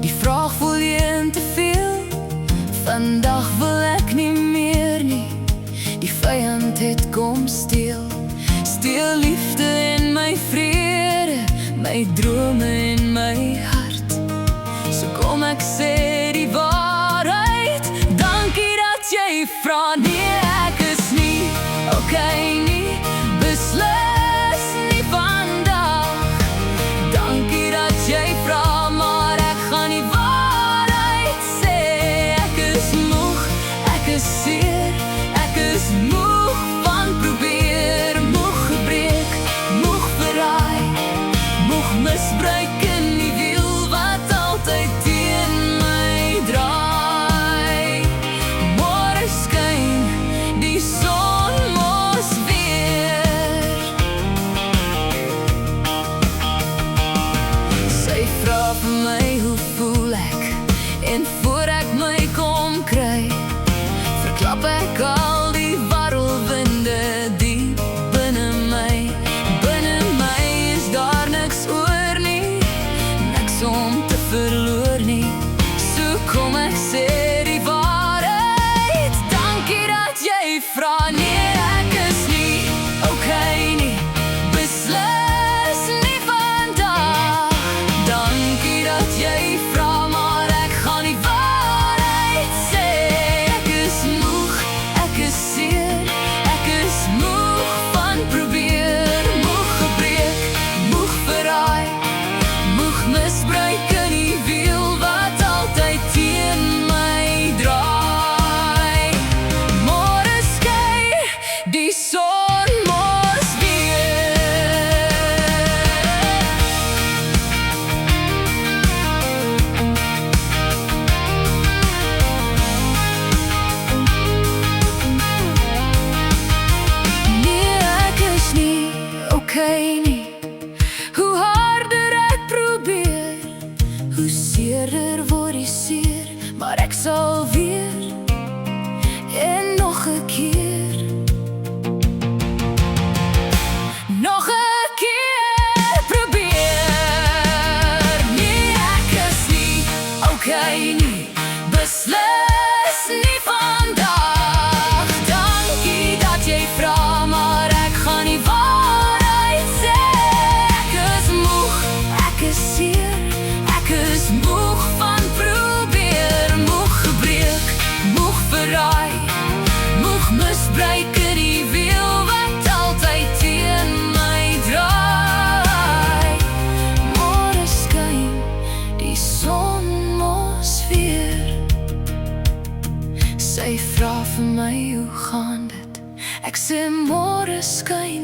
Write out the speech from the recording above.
Die vraag voel jy te veel. Vandag wil ek nie meer nie. Die vyand het kom steel. Steel liefde en my vrede, my drome en my hart. So kom ek sê die waarheid. Dankie dat jy vra. Nee, ek is nie okay nie. Beslis nie vandag. Dankie dat jy vra, maar ek gaan die waarheid sê. Ek is moeg, ek is seer, ek is moeg van probeer. Moeg gebreek, moeg verraai, moeg misbruik in die wiel wat altyd teen my draai. Môre skyn die son mos weer. Sy vra vir my, hoe voel ek? En voor ek my kom kry, verklap ek al die warrelwinde diep binne my. Binne my is daar niks oor nie, niks om te verloor nie. So kom ek sê die waarheid. Dankie dat jy vra. Nee, ek is nie okay nie. Beslis nie vandag. Dankie dat jy vra, maar ek gaan die waarheid sê. Ek is moeg, ek is seer, ek is moeg van probeer. Moeg gebreek, moeg verraai, moeg misbruik in die wiel wat altyd teen my draai. Môre skyn die son mos weer. Nee, ek is nie okay nie. Hoe harder ek probeer, hoe seerder word die seer. Maar ek sal weer en nog 'n keer, nog 'n keer probeer. Nee, ek is nie okay nie. Beslis nie vandag. Dankie dat jy vra, maar ek gaan die waarheid sê. Ek is moeg, ek is seer, ek is moeg van probeer. Moeg gebreek, moeg verraai, moeg misbruik in die wiel wat altyd teen my draai. Môre skyn die son mos weer. Sy vra vir my, hoe gaan dit? Ek sê môre skyn